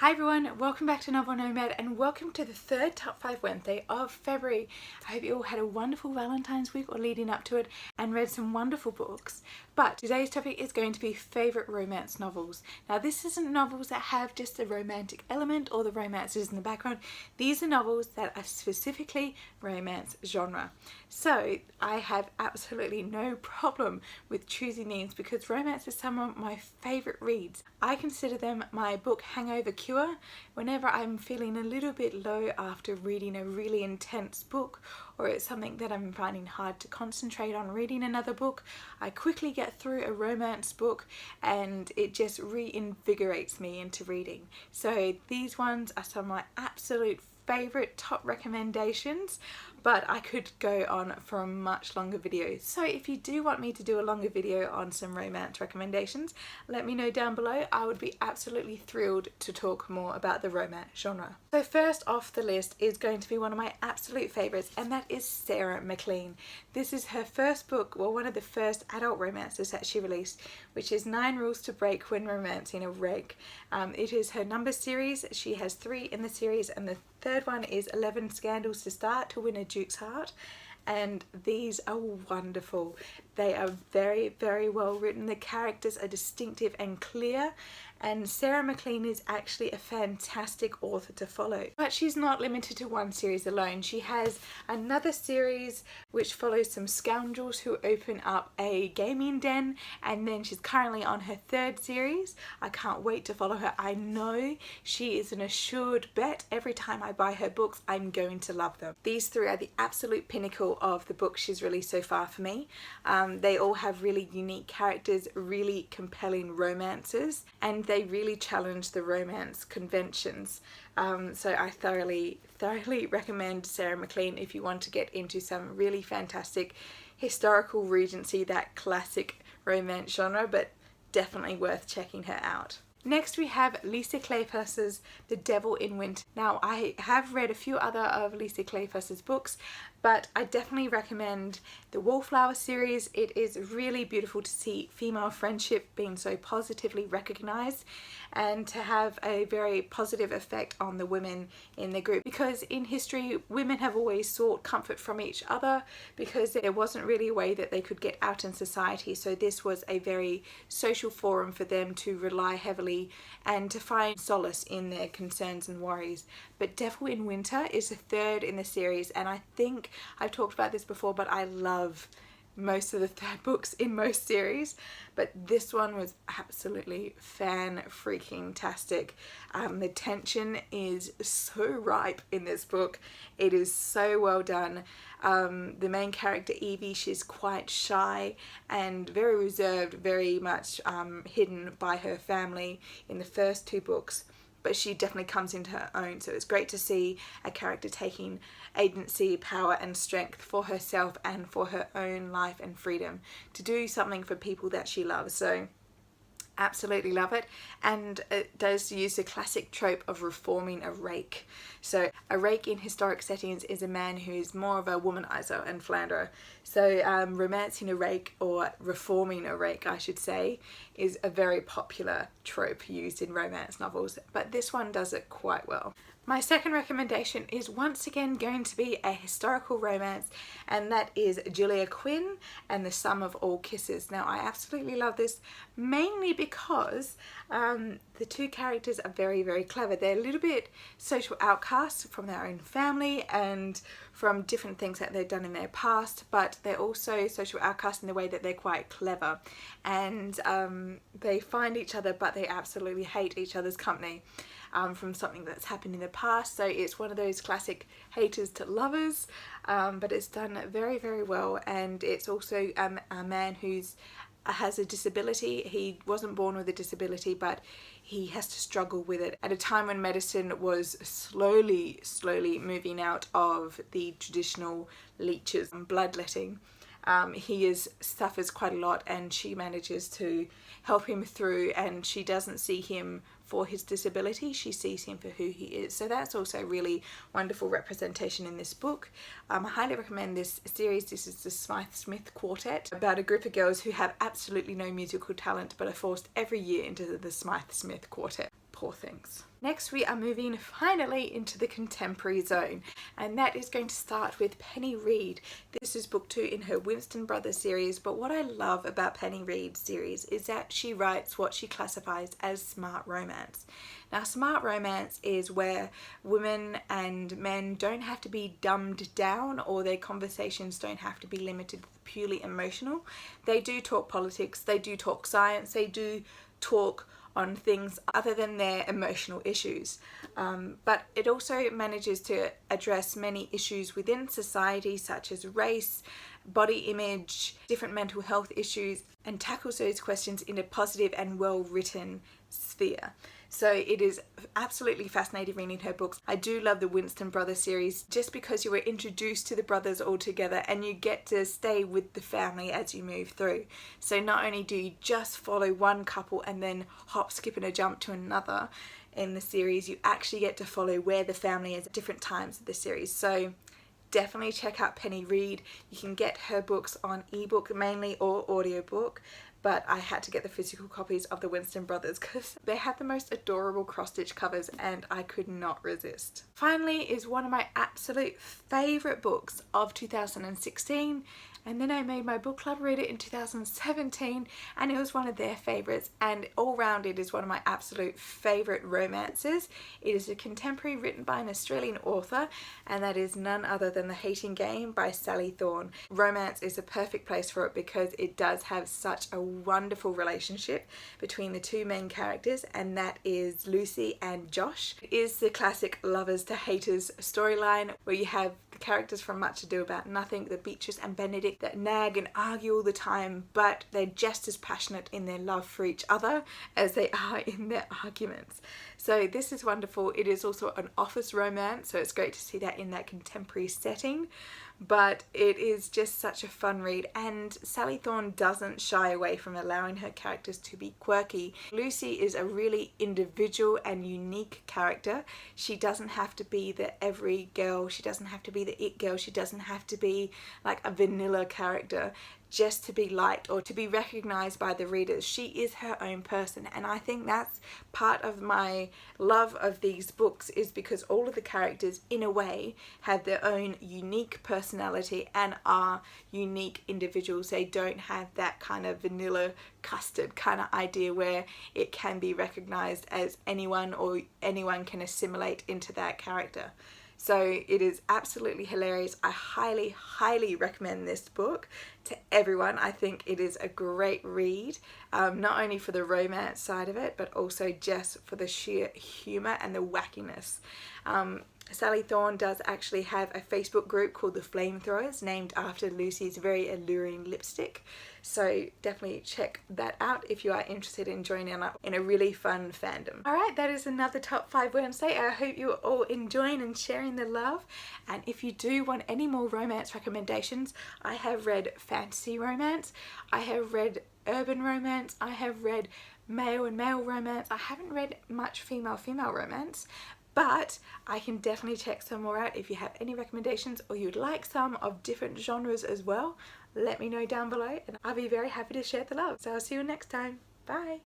Hi everyone, welcome back to Novel Nomad and welcome to the third Top 5 Wednesday of February. I hope you all had a wonderful Valentine's week or leading up to it and read some wonderful books. But today's topic is going to be favourite romance novels. Now this isn't novels that have just the romantic element or the romances in the background. These are novels that are specifically romance genre. So I have absolutely no problem with choosing these because romance is some of my favourite reads. I consider them my book hangover cure. Whenever I'm feeling a little bit low after reading a really intense book, or it's something that I'm finding hard to concentrate on reading another book, I quickly get through a romance book and it just reinvigorates me into reading. So these ones are some of my absolute favourite top recommendations, but I could go on for a much longer video. So if you do want me to do a longer video on some romance recommendations, let me know down below. I would be absolutely thrilled to talk more about the romance genre. So first off the list is going to be one of my absolute favourites, and that is Sarah MacLean. This is her first book, well, one of the first adult romances that she released, which is 9 Rules to Break When Romancing a Rake. It is her number series. She has 3 in the series, and the third one is 11 Scandals to Start to Win a Duke's Heart, and these are wonderful. They are very, very well written. The characters are distinctive and clear, and Sarah MacLean is actually a fantastic author to follow. But she's not limited to one series alone. She has another series which follows some scoundrels who open up a gaming den, and then she's currently on her 3rd series. I can't wait to follow her. I know she is an assured bet. Every time I buy her books, I'm going to love them. These 3 are the absolute pinnacle of the books she's released so far for me. They all have really unique characters, really compelling romances, and they really challenge the romance conventions. So I thoroughly recommend Sarah MacLean if you want to get into some really fantastic historical Regency, that classic romance genre, but definitely worth checking her out. Next we have Lisa Kleypas's The Devil in Winter. Now I have read a few other of Lisa Kleypas's books, but I definitely recommend the Wallflower series. It is really beautiful to see female friendship being so positively recognised and to have a very positive effect on the women in the group, because in history women have always sought comfort from each other because there wasn't really a way that they could get out in society, so this was a very social forum for them to rely heavily and to find solace in their concerns and worries. But Devil in Winter is the 3rd in the series, and I think I've talked about this before, but I love most of the 3rd books in most series, but this one was absolutely fan-freaking-tastic. The tension is so ripe in this book. It is so well done. The main character Evie, she's quite shy and very reserved, very much hidden by her family in the first 2 books, but she definitely comes into her own. So it's great to see a character taking agency, power and strength for herself and for her own life and freedom to do something for people that she loves. So absolutely love it, and it does use the classic trope of reforming a rake. So a rake in historic settings is a man who's more of a womanizer and philanderer. So romancing a rake, or reforming a rake I should say, is a very popular trope used in romance novels, but this one does it quite well. My second recommendation is once again going to be a historical romance, and that is Julia Quinn and The Sum of All Kisses. Now I absolutely love this, mainly because the 2 characters are very, very clever. They're a little bit social outcasts from their own family and from different things that they've done in their past, but they're also social outcasts in the way that they're quite clever, and they find each other but they absolutely hate each other's company. From something that's happened in the past. So it's one of those classic haters to lovers, but it's done very, very well. And it's also a man who's has a disability. He wasn't born with a disability, but he has to struggle with it at a time when medicine was slowly moving out of the traditional leeches and bloodletting. He suffers quite a lot, and she manages to help him through, and she doesn't see him for his disability, she sees him for who he is. So that's also really wonderful representation in this book. I highly recommend this series. This is the Smythe-Smith Quartet, about a group of girls who have absolutely no musical talent but are forced every year into the Smythe-Smith Quartet. Poor things. Next we are moving finally into the contemporary zone, and that is going to start with Penny Reid. This is book 2 in her Winston Brothers series, but what I love about Penny Reid's series is that she writes what she classifies as smart romance. Now, smart romance is where women and men don't have to be dumbed down, or their conversations don't have to be limited to purely emotional. They do talk politics, they do talk science, they do talk on things other than their emotional issues, but it also manages to address many issues within society such as race, body image, different mental health issues, and tackles those questions in a positive and well written sphere. So it is absolutely fascinating reading her books. I do love the Winston Brothers series just because you were introduced to the brothers all together and you get to stay with the family as you move through. So not only do you just follow one couple and then hop, skip and a jump to another in the series, you actually get to follow where the family is at different times of the series. So definitely check out Penny Reid. You can get her books on ebook mainly or audiobook, but I had to get the physical copies of the Winston Brothers because they had the most adorable cross-stitch covers and I could not resist. Finally is one of my absolute favourite books of 2016, and then I made my book club read it in 2017 and it was one of their favourites, and all round it is one of my absolute favourite romances. It is a contemporary written by an Australian author, and that is none other than The Hating Game by Sally Thorne. Romance is a perfect place for it because it does have such a wonderful relationship between the two main characters, and that is Lucy and Josh. It is the classic lovers to haters storyline where you have the characters from Much Ado About Nothing, the Beatrice and Benedict, that nag and argue all the time, but they're just as passionate in their love for each other as they are in their arguments. So this is wonderful. It is also an office romance, so it's great to see that in that contemporary setting, but it is just such a fun read, and Sally Thorne doesn't shy away from allowing her characters to be quirky. Lucy is a really individual and unique character. She doesn't have to be the every girl, she doesn't have to be the it girl, she doesn't have to be like a vanilla character just to be liked or to be recognized by the readers. She is her own person, and I think that's part of my love of these books, is because all of the characters in a way have their own unique personality and are unique individuals. They don't have that kind of vanilla custard kind of idea where it can be recognized as anyone or anyone can assimilate into that character. So it is absolutely hilarious. I highly recommend this book to everyone. I think it is a great read, not only for the romance side of it, but also just for the sheer humour and the wackiness. Sally Thorne does actually have a Facebook group called the Flamethrowers, named after Lucy's very alluring lipstick. So definitely check that out if you are interested in joining up in a really fun fandom. Alright, that is another Top 5 Wednesday. I hope you're all enjoying and sharing the love. And if you do want any more romance recommendations, I have read fantasy romance, I have read urban romance, I have read male and male romance. I haven't read much female romance, but I can definitely check some more out. If you have any recommendations or you'd like some of different genres as well, let me know down below and I'll be very happy to share the love. So I'll see you next time. Bye!